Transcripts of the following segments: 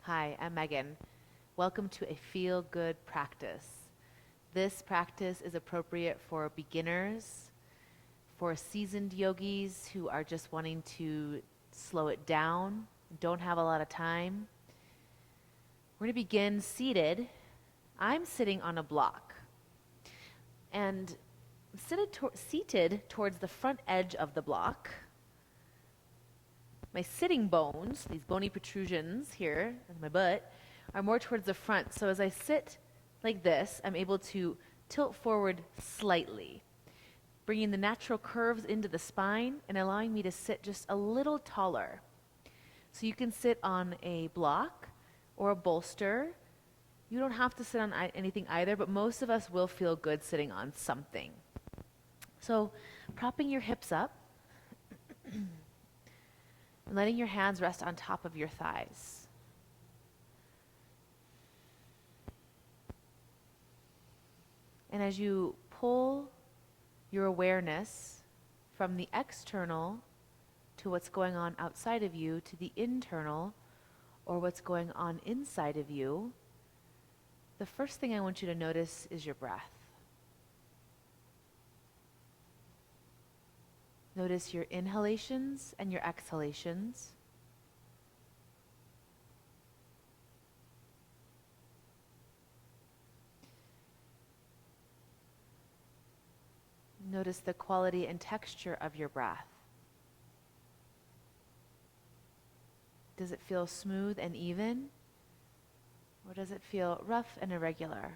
Hi, I'm Megan. Welcome to a feel-good practice. This practice is appropriate for beginners, for seasoned yogis who are just wanting to slow it down, don't have a lot of time. We're going to begin seated. I'm sitting on a block and seated towards the front edge of the block. My sitting bones, these bony protrusions here in my butt, are more towards the front. So as I sit like this, I'm able to tilt forward slightly, bringing the natural curves into the spine and allowing me to sit just a little taller. So you can sit on a block or a bolster. You don't have to sit on anything either, but most of us will feel good sitting on something. So propping your hips up and letting your hands rest on top of your thighs. And as you pull your awareness from the external to what's going on outside of you to the internal or what's going on inside of you, the first thing I want you to notice is your breath. Notice your inhalations and your exhalations. Notice the quality and texture of your breath. Does it feel smooth and even? Or does it feel rough and irregular?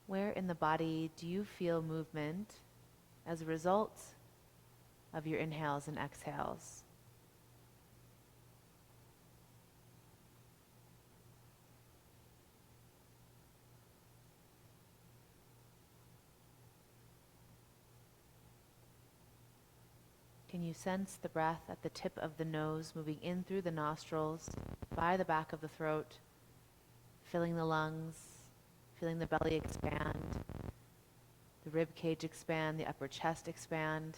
Where in the body do you feel movement as a result of your inhales and exhales? Can you sense the breath at the tip of the nose moving in through the nostrils, by the back of the throat, filling the lungs, feeling the belly expand, the rib cage expand, the upper chest expand,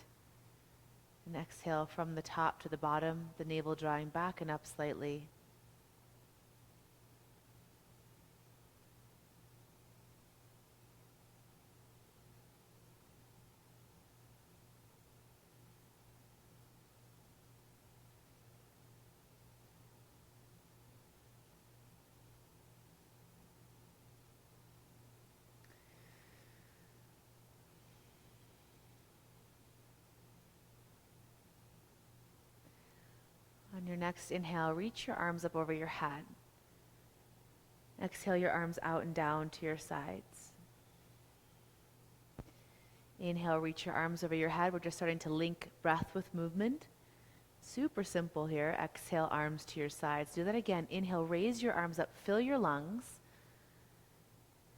and exhale from the top to the bottom, the navel drawing back and up slightly. On your next inhale, reach your arms up over your head. Exhale your arms out and down to your sides. Inhale, reach your arms over your head. We're just starting to link breath with movement. Super simple here. Exhale, arms to your sides. Do that again. Inhale, raise your arms up, fill your lungs.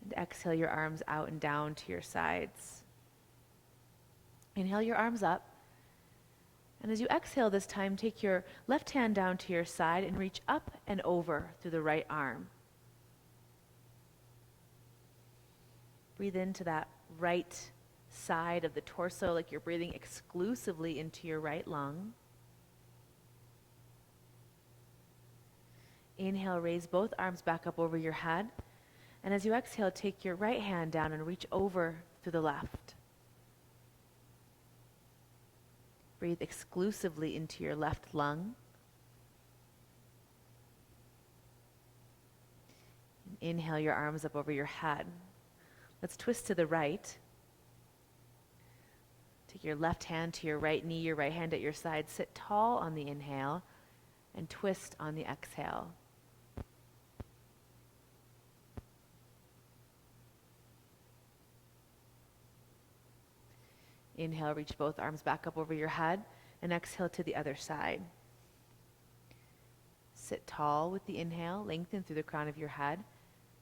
And exhale your arms out and down to your sides. Inhale your arms up. And as you exhale this time, take your left hand down to your side and reach up and over through the right arm. Breathe into that right side of the torso like you're breathing exclusively into your right lung. Inhale, raise both arms back up over your head. And as you exhale, take your right hand down and reach over through the left. Breathe exclusively into your left lung. And inhale your arms up over your head. Let's twist to the right. Take your left hand to your right knee, your right hand at your side. Sit tall on the inhale and twist on the exhale. Inhale, reach both arms back up over your head, and exhale to the other side. Sit tall with the inhale, lengthen through the crown of your head,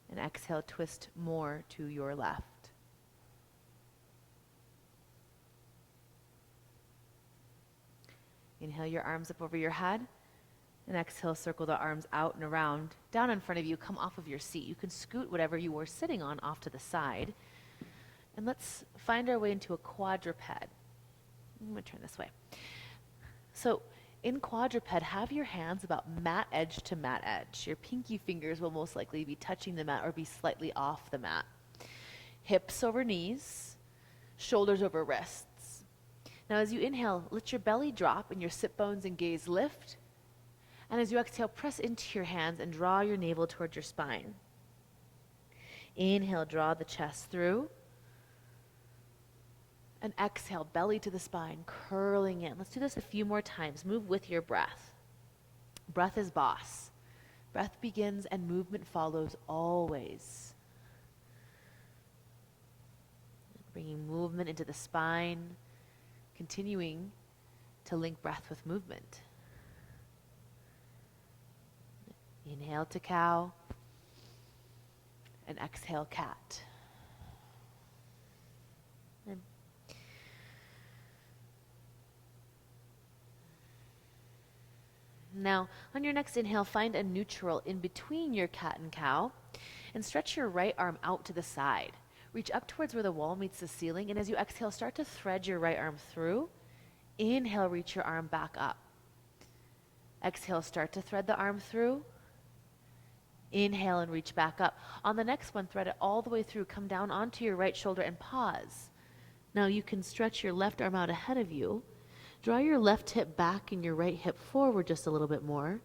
and exhale, twist more to your left. Inhale your arms up over your head, And exhale, circle the arms out and around. Down in front of you, come off of your seat. You can scoot whatever you were sitting on off to the side. And let's find our way into a quadruped. I'm going to turn this way. So in quadruped, have your hands about mat edge to mat edge. Your pinky fingers will most likely be touching the mat or be slightly off the mat. Hips over knees, shoulders over wrists. Now as you inhale, let your belly drop and your sit bones and gaze lift. And as you exhale, press into your hands and draw your navel towards your spine. Inhale, draw the chest through. And exhale, belly to the spine, curling in. Let's do this a few more times. Move with your breath. Breath is boss. Breath begins and movement follows always. Bringing movement into the spine, continuing to link breath with movement. Inhale to cow, and exhale cat. And now, on your next inhale, find a neutral in between your cat and cow, and stretch your right arm out to the side. Reach up towards where the wall meets the ceiling, and as you exhale, start to thread your right arm through. Inhale, reach your arm back up. Exhale, start to thread the arm through. Inhale and reach back up. On the next one, thread it all the way through. Come down onto your right shoulder and pause. Now you can stretch your left arm out ahead of you. Draw your left hip back and your right hip forward just a little bit more.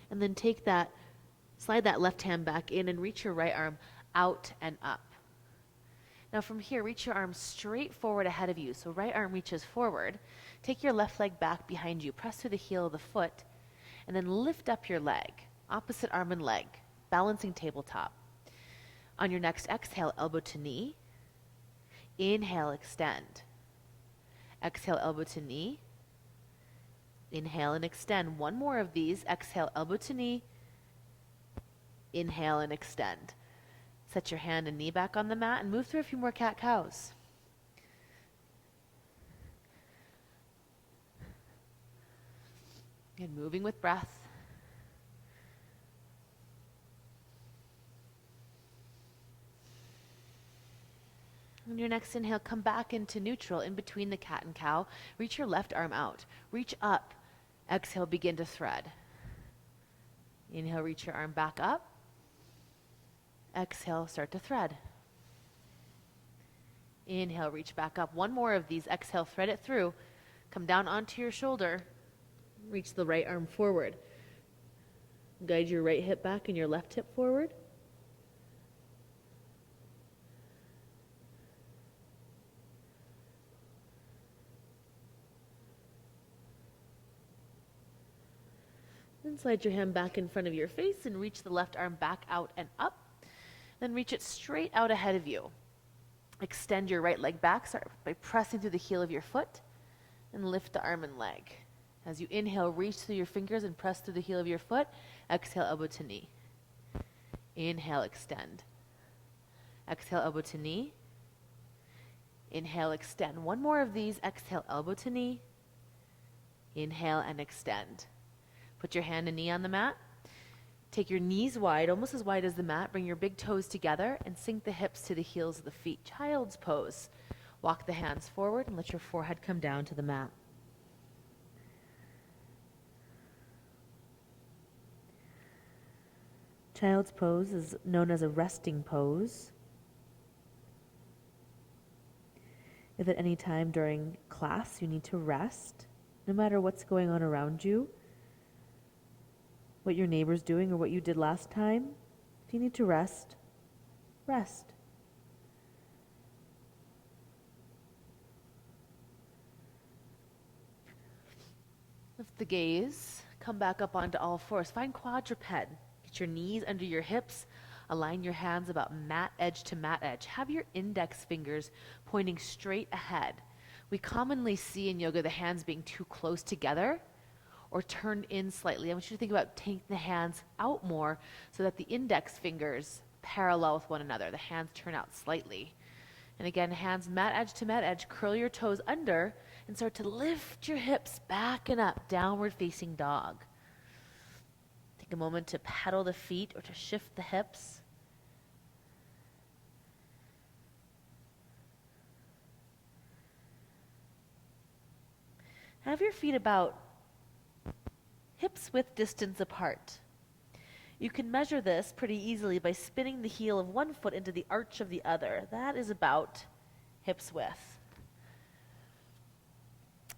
And then take that, slide that left hand back in and reach your right arm out and up. Now from here, reach your arm straight forward ahead of you. So right arm reaches forward. Take your left leg back behind you. Press through the heel of the foot. And then lift up your leg. Opposite arm and leg. Balancing tabletop. On your next exhale, elbow to knee. Inhale, extend. Exhale, elbow to knee. Inhale and extend. One more of these. Exhale, elbow to knee. Inhale and extend. Set your hand and knee back on the mat and move through a few more cat-cows. And moving with breath. On your next inhale, come back into neutral in between the cat and cow. Reach your left arm out. Reach up. Exhale, begin to thread. Inhale, reach your arm back up. Exhale, start to thread. Inhale, reach back up. One more of these. Exhale, thread it through. Come down onto your shoulder. Reach the right arm forward. Guide your right hip back and your left hip forward. Then slide your hand back in front of your face and reach the left arm back out and up. Then reach it straight out ahead of you. Extend your right leg back. Start by pressing through the heel of your foot and lift the arm and leg. As you inhale, reach through your fingers and press through the heel of your foot. Exhale, elbow to knee. Inhale, extend. Exhale, elbow to knee. Inhale, extend. One more of these. Exhale, elbow to knee. Inhale and extend. Put your hand and knee on the mat. Take your knees wide, almost as wide as the mat. Bring your big toes together and sink the hips to the heels of the feet. Child's pose. Walk the hands forward and let your forehead come down to the mat. Child's pose is known as a resting pose. If at any time during class you need to rest, no matter what's going on around you, what your neighbor's doing or what you did last time, if you need to rest, rest. Lift the gaze, come back up onto all fours. Find quadruped. Get your knees under your hips. Align your hands about mat edge to mat edge. Have your index fingers pointing straight ahead. We commonly see in yoga the hands being too close together or turned in slightly. I want you to think about taking the hands out more so that the index fingers parallel with one another. The hands turn out slightly. And again, hands mat edge to mat edge, curl your toes under and start to lift your hips back and up, downward facing dog. Take a moment to pedal the feet or to shift the hips. Have your feet about hips width distance apart. You can measure this pretty easily by spinning the heel of one foot into the arch of the other. That is about hips width.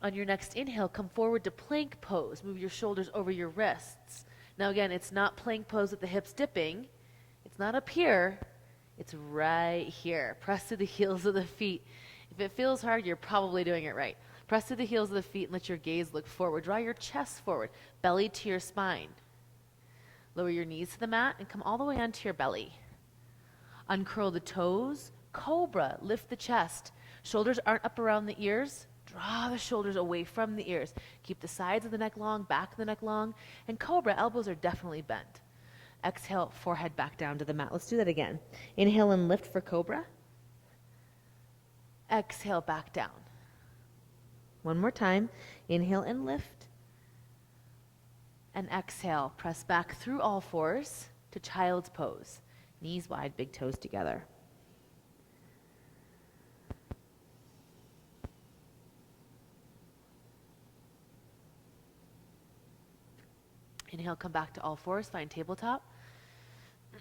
On your next inhale, come forward to plank pose. Move your shoulders over your wrists. Now again, it's not plank pose with the hips dipping. It's not up here. It's right here. Press to the heels of the feet. If it feels hard, you're probably doing it right. Press to the heels of the feet and let your gaze look forward. Draw your chest forward, belly to your spine. Lower your knees to the mat and come all the way onto your belly. Uncurl the toes, cobra, lift the chest. Shoulders aren't up around the ears. Draw the shoulders away from the ears. Keep the sides of the neck long, back of the neck long. And cobra, elbows are definitely bent. Exhale, forehead back down to the mat. Let's do that again. Inhale and lift for cobra. Exhale, back down. One more time. Inhale and lift. And exhale, press back through all fours to child's pose. Knees wide, big toes together. Inhale, come back to all fours, find tabletop.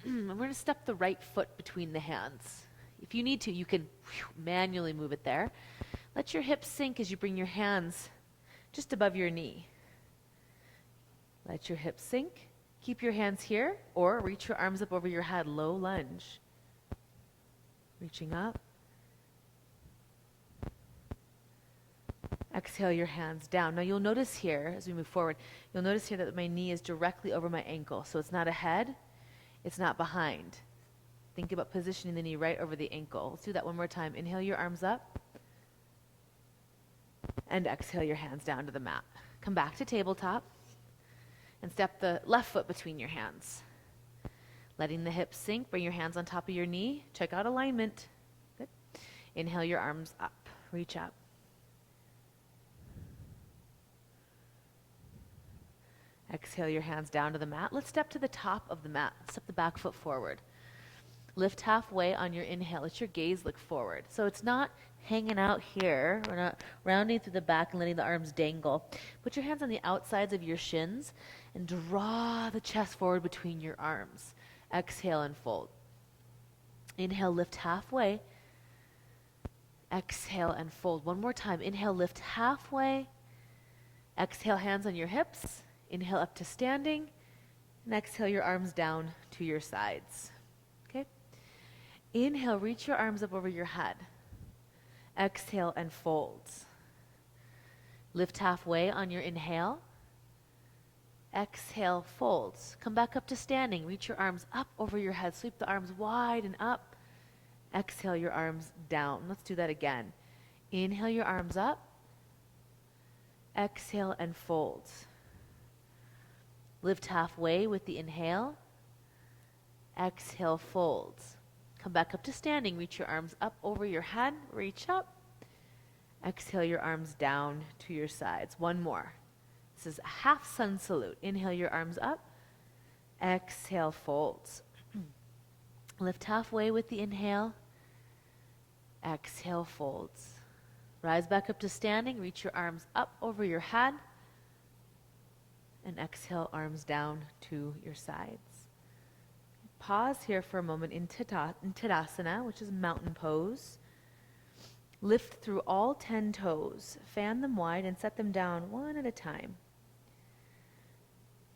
And we're going to step the right foot between the hands. If you need to, you can manually move it there. Let your hips sink as you bring your hands just above your knee. Let your hips sink. Keep your hands here, or reach your arms up over your head, low lunge. Reaching up. Exhale your hands down. Now you'll notice here, as we move forward, you'll notice here that my knee is directly over my ankle. So it's not ahead, it's not behind. Think about positioning the knee right over the ankle. Let's do that one more time. Inhale your arms up. And exhale your hands down to the mat. Come back to tabletop. And step the left foot between your hands. Letting the hips sink, bring your hands on top of your knee. Check out alignment. Good. Inhale your arms up, reach up. Exhale your hands down to the mat. Let's step to the top of the mat. Step the back foot forward. Lift halfway on your inhale. Let your gaze look forward. So it's not hanging out here. We're not rounding through the back and letting the arms dangle. Put your hands on the outsides of your shins and draw the chest forward between your arms. Exhale and fold. Inhale, lift halfway. Exhale and fold. One more time. Inhale, lift halfway. Exhale, hands on your hips. Inhale up to standing. And exhale your arms down to your sides. Okay? Inhale, reach your arms up over your head. Exhale and fold. Lift halfway on your inhale. Exhale, folds. Come back up to standing. Reach your arms up over your head. Sweep the arms wide and up. Exhale your arms down. Let's do that again. Inhale your arms up. Exhale and fold. Lift halfway with the inhale. Exhale, folds. Come back up to standing. Reach your arms up over your head. Reach up. Exhale your arms down to your sides. One more. This is a half sun salute. Inhale your arms up. Exhale, folds. Lift halfway with the inhale. Exhale, folds. Rise back up to standing. Reach your arms up over your head. And exhale, arms down to your sides. Pause here for a moment in Tadasana, which is mountain pose. Lift through all 10 toes. Fan them wide and set them down one at a time.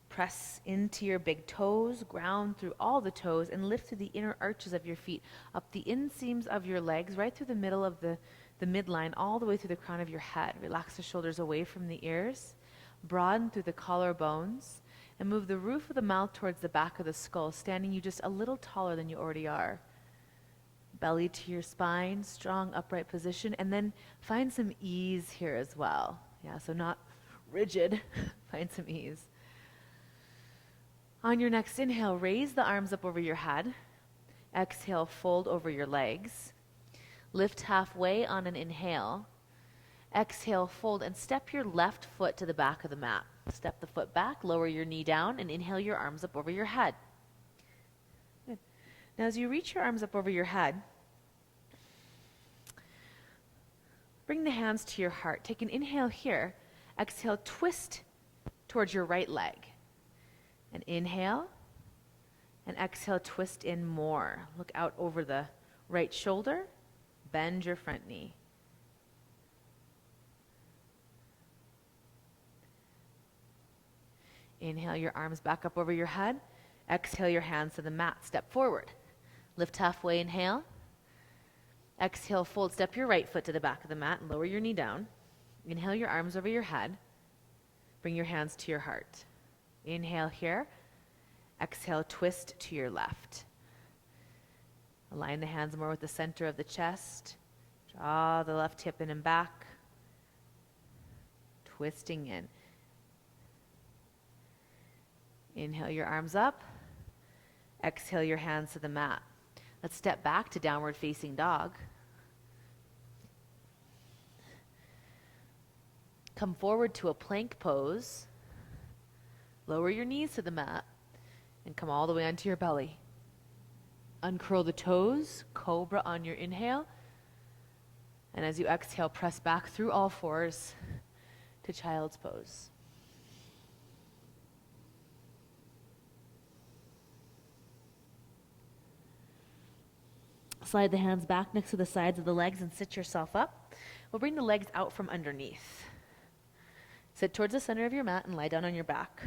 Press into your big toes, ground through all the toes, and lift through the inner arches of your feet, up the inseams of your legs, right through the middle of the midline, all the way through the crown of your head. Relax the shoulders away from the ears. Broaden through the collarbones, and move the roof of the mouth towards the back of the skull, standing you just a little taller than you already are. Belly to your spine, strong upright position, and then find some ease here as well. Yeah, so not rigid, find some ease. On your next inhale, raise the arms up over your head. Exhale, fold over your legs. Lift halfway on an inhale. Exhale, fold, and step your left foot to the back of the mat. Step the foot back, lower your knee down, and inhale your arms up over your head. Good. Now as you reach your arms up over your head, bring the hands to your heart. Take an inhale here. Exhale, twist towards your right leg. And inhale, and exhale, twist in more. Look out over the right shoulder. Bend your front knee. Inhale your arms back up over your head. Exhale your hands to the mat. Step forward. Lift halfway, inhale. Exhale, fold. Step your right foot to the back of the mat and lower your knee down. Inhale your arms over your head. Bring your hands to your heart. Inhale here. Exhale, twist to your left. Align the hands more with the center of the chest. Draw the left hip in and back. Twisting in. Inhale your arms up. Exhale your hands to the mat. Let's step back to downward facing dog. Come forward to a plank pose. Lower your knees to the mat and come all the way onto your belly. Uncurl the toes, cobra on your inhale. And as you exhale, press back through all fours to child's pose. Slide the hands back next to the sides of the legs and sit yourself up. We'll bring the legs out from underneath. Sit towards the center of your mat and lie down on your back.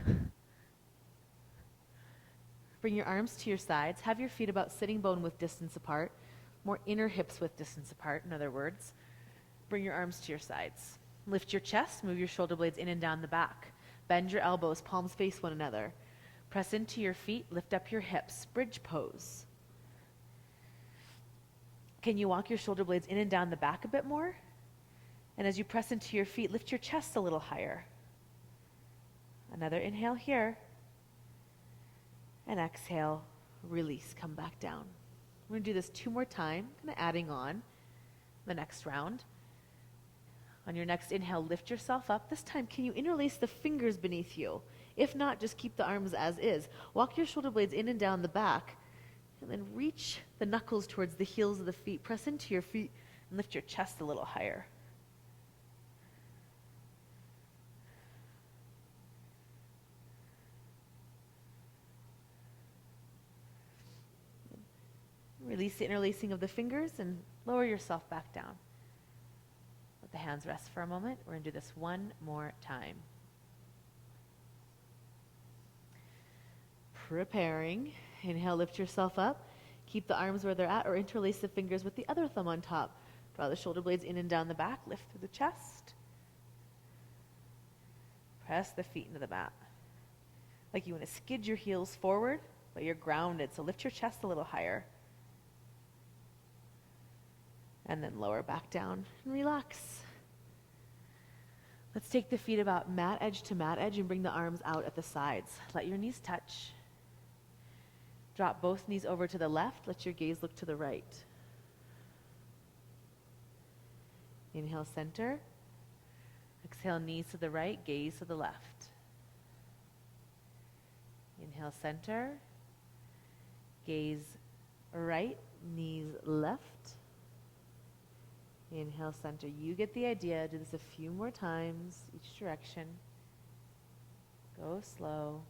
Bring your arms to your sides. Have your feet about sitting bone width distance apart. More inner hips width distance apart, in other words. Bring your arms to your sides. Lift your chest, move your shoulder blades in and down the back. Bend your elbows, palms face one another. Press into your feet, lift up your hips, bridge pose. Can you walk your shoulder blades in and down the back a bit more? And as you press into your feet, lift your chest a little higher. Another inhale here. And exhale, release, come back down. We're going to do this 2 more times, kind of adding on the next round. On your next inhale, lift yourself up. This time, can you interlace the fingers beneath you? If not, just keep the arms as is. Walk your shoulder blades in and down the back, and then reach the knuckles towards the heels of the feet. Press into your feet and lift your chest a little higher. Release the interlacing of the fingers and lower yourself back down. Let the hands rest for a moment. We're going to do this 1 more time. Preparing. Inhale, lift yourself up. Keep the arms where they're at or interlace the fingers with the other thumb on top. Draw the shoulder blades in and down the back. Lift through the chest. Press the feet into the mat. Like you want to skid your heels forward, but you're grounded. So lift your chest a little higher. And then lower back down and relax. Let's take the feet about mat edge to mat edge and bring the arms out at the sides. Let your knees touch. Drop both knees over to the left. Let your gaze look to the right. Inhale, center. Exhale, knees to the right, gaze to the left. Inhale, center. Gaze right, knees left. Inhale, center. You get the idea. Do this a few more times, each direction. Go slow.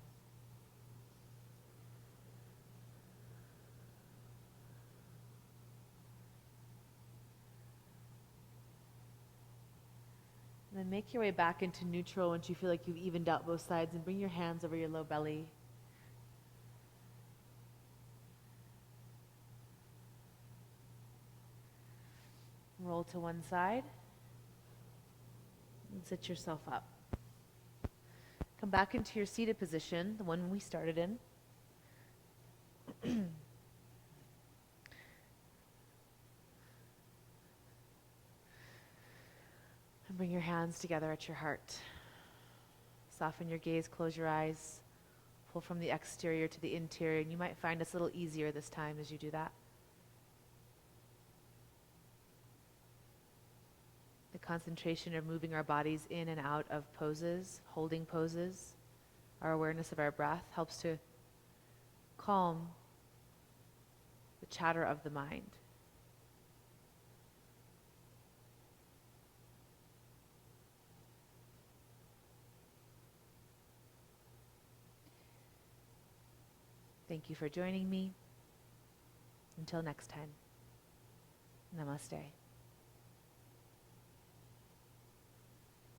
And then make your way back into neutral once you feel like you've evened out both sides, and bring your hands over your low belly. Roll to one side and sit yourself up. Come back into your seated position, the one we started in. And bring your hands together at your heart. Soften your gaze, close your eyes, pull from the exterior to the interior, and you might find it's a little easier this time as you do that. concentration of moving our bodies in and out of poses, holding poses, our awareness of our breath helps to calm the chatter of the mind. Thank you for joining me. Until next time, namaste.